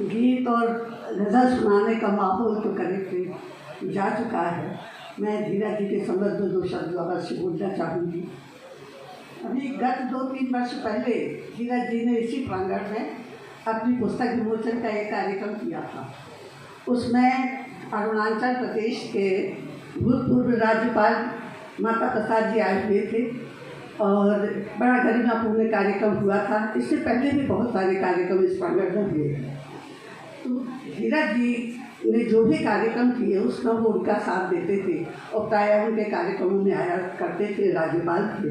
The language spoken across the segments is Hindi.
गीत और गज़ल सुनाने का माहौल तो करीब जा चुका है। मैं धीरज जी के संबंध में दो शब्द अवश्य बोलना चाहूँगी। अभी गत 2-3 वर्ष पहले धीरज जी ने इसी प्रांगण में अपनी पुस्तक विमोचन का एक कार्यक्रम किया था। उसमें अरुणाचल प्रदेश के भूतपूर्व राज्यपाल माता प्रसाद जी आए हुए थे और बड़ा गरिमापूर्ण कार्यक्रम हुआ था। इससे पहले भी बहुत सारे कार्यक्रम इस प्रांगण में हुए हैं। तो धीरज जी ने जो भी कार्यक्रम किए उसमें वो उनका साथ देते थे और प्रायः उनके कार्यक्रमों में आया करते थे, राज्यपाल थे।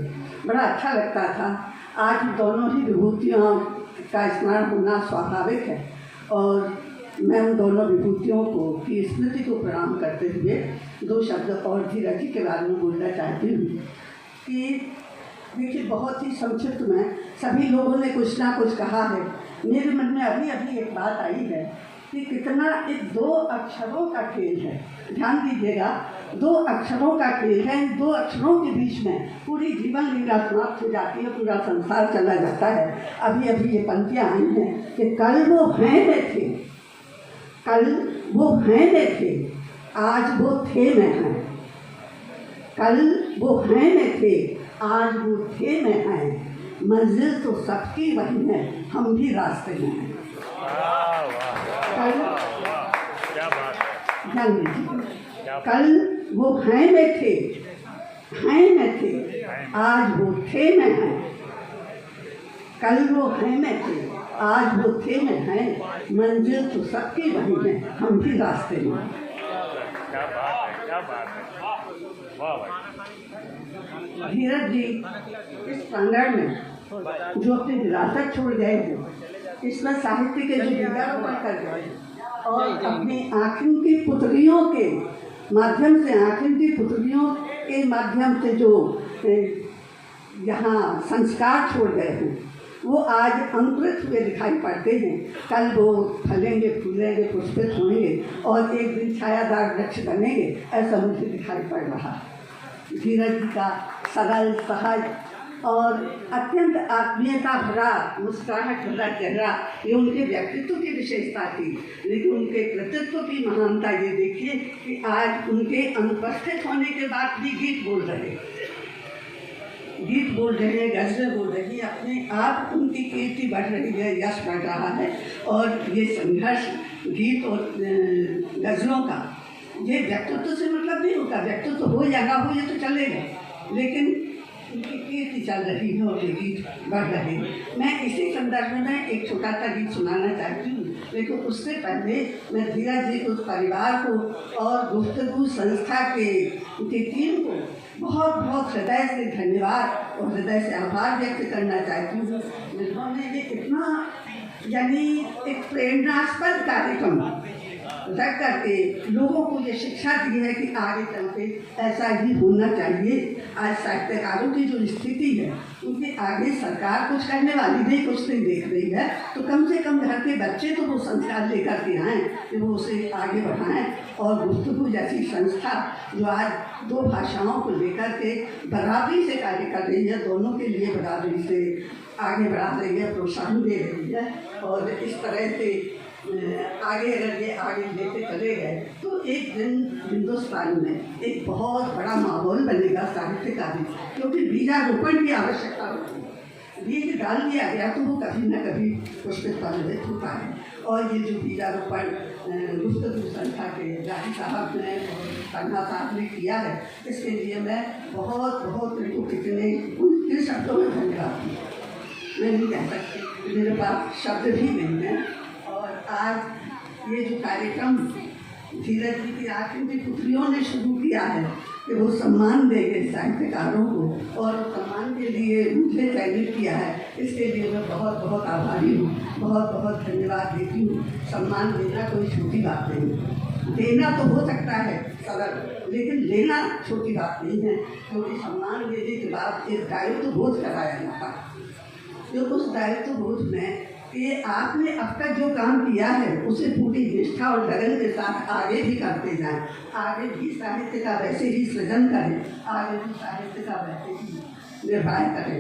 बड़ा अच्छा लगता था। आज दोनों ही विभूतियों का स्मरण होना स्वाभाविक है और मैं उन दोनों विभूतियों को की स्मृति को प्रणाम करते हुए दो शब्द और धीरज जी के बारे में बोलना चाहती हूँ कि देखिए, बहुत ही संक्षिप्त में सभी लोगों ने कुछ ना कुछ कहा है। मेरे मन में अभी अभी एक बात आई है कि कितना एक 2 अक्षरों का खेल है। ध्यान दीजिएगा, 2 अक्षरों का खेल है। इन 2 अक्षरों के बीच में पूरी जीवन लीला समाप्त हो जाती है, पूरा संसार चला जाता है। अभी अभी ये पंक्तियाँ आई हैं कि कल वो हैं में थे, कल वो हैं में थे, आज वो थे में हैं। कल वो हैं में थे, आज वो थे में हैं। मंजिल तो सबकी वही है, हम भी रास्ते में हैं। कल वो हैं में थे, हैं में थे, आज वो थे में हैं। कल वो हैं में थे, आज वो थे में हैं। मंजिल तो सबकी वही है, हम भी रास्ते में हैं। क्या बात है, क्या बात है, वाह भाई। धीरज जी इस प्रांगण में जो अपनी विरासत छोड़ गए हैं, इसमें साहित्य के जो बीजारोपण कर गए और अपनी आँखों की पुतलियों के माध्यम से, आँखों की पुतलियों के माध्यम से जो यहाँ संस्कार छोड़ गए हैं, वो आज अंकुरित हुए दिखाई पड़ते हैं। कल वो फलेंगे, फूलेंगे, पुष्पित होंगे और एक दिन छायादार वृक्ष बनेंगे, ऐसा मुझे दिखाई पड़ रहा है। धीरज जी का सरल, सहज और अत्यंत आत्मीयता भरा मुस्कुराहट भरा चेहरा, ये उनके व्यक्तित्व की विशेषता थी। लेकिन उनके कृतित्व की महानता ये देखिए कि आज उनके अनुपस्थित होने के बाद भी गीत बोल रहे हैं, गज़लें बोल रही हैं। अपने आप उनकी कीर्ति बढ़ रही है, यश बढ़ रहा है। और ये संघर्ष गीत और गज़लों का ये व्यक्तित्व से मतलब नहीं होता। व्यक्तित्व हो या ना हो ये तो चलेगा, लेकिन उनकी कीर्ति चल रही है और ये गीत बढ़ रहे हैं। मैं इसी संदर्भ में एक छोटा सा गीत सुनाना चाहती हूँ, लेकिन उससे पहले मैं धीरज जी को, परिवार को और गुफ्तगू संस्था के टीम को बहुत बहुत हृदय से धन्यवाद और हृदय से आभार व्यक्त करना चाहती हूँ, जिन्होंने ये इतना यानी एक प्रेरणास्पद कार्यक्रम रख करके लोगों को ये शिक्षा दी है कि आगे चल के ऐसा ही होना चाहिए। आज साहित्यकारों की जो स्थिति है, उनके आगे सरकार कुछ करने वाली नहीं, कुछ नहीं देख रही है, तो कम से कम घर के बच्चे तो वो संस्कार लेकर के आएँ कि वो उसे आगे बढ़ाएं। और गुफ्तगू जैसी संस्था जो आज 2 भाषाओं को लेकर के बराबरी से कार्य कर रही है, दोनों के लिए बराबरी से आगे बढ़ा रही है, प्रोत्साहन दे रही है, और इस तरह से आगे अगर ये आगे लेते चले गए तो एक दिन हिंदुस्तान में एक बहुत बड़ा माहौल बनेगा साहित्य का भी, क्योंकि बीजारोपण की आवश्यकता होती है। बीज डाल दिया गया तो वो कभी न कभी पुष्पित फलित होता है। और ये जो बीजारोपण गुफ्तगू संस्था के जाहिर साहब ने और तन्हा साहब ने किया है, इसके लिए मैं बहुत बहुत उनको कितने उनके शब्दों में धन्यवाद दूँ। मैं नहीं कह सकती, मेरे पास शब्द भी नहीं है। आज ये जो कार्यक्रम धीरज जी की आँखों की पुतलियों ने शुरू किया है कि वो सम्मान देंगे साहित्यकारों को, और सम्मान के लिए मुझे चयनित किया है, इसके लिए मैं बहुत बहुत आभारी हूँ, बहुत बहुत धन्यवाद देती हूँ। सम्मान देना कोई छोटी बात नहीं है, देना तो हो सकता है सरल, लेकिन लेना छोटी बात नहीं है, क्योंकि सम्मान देने के बाद एक दायित्व बोझ कराया जाता है। जो उस दायित्व बोझ में ये आपने अब तक जो काम किया है उसे पूरी निष्ठा और लगन के साथ आगे भी करते जाएं, आगे भी साहित्य का वैसे ही सृजन करें, आगे भी साहित्य का वैसे ही निर्वाह करें,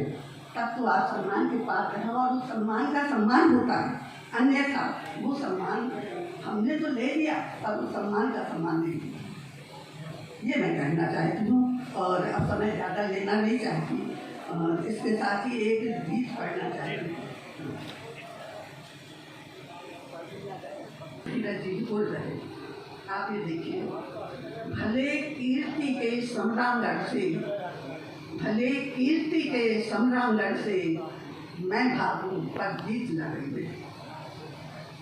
तब तो आप सम्मान के पात्र हैं। और उस सम्मान का सम्मान होता है अन्यथा वो सम्मान हमने तो ले लिया, अब उस सम्मान का सम्मान नहीं दिया। ये मैं कहना चाहती हूँ और अब समय ज़्यादा लेना नहीं चाहती। इसके साथ ही एक गीत पढ़ना चाहती हूँ। धीरज जी बोल रहे, आप ये देखिए, भले कीर्ति के सम्रांगण से, भले कीर्ति के सम्रांगण से मैं भागूं पर जीत लड़ेंगे।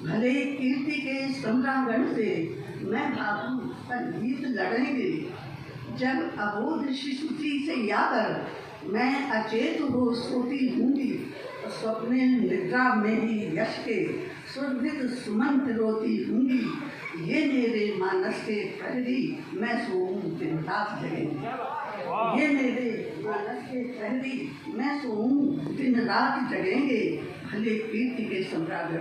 भले कीर्ति के सम्रांगण से मैं भागूं पर जीत लड़ेंगे। जब अबोध शिशुची से याकर मैं अचेत हो सोती हूँगी, स्वप्ने निद्रा में ही यश के सुरभित सुमंत रोती हूँगी। ये मेरे मानस के प्रहरी मैं सोऊं दिन रात जगेंगे। ये मेरे मानस के प्रहरी मैं सोऊं दिन रात जगेंगे। भले कीर्ति के सम्राट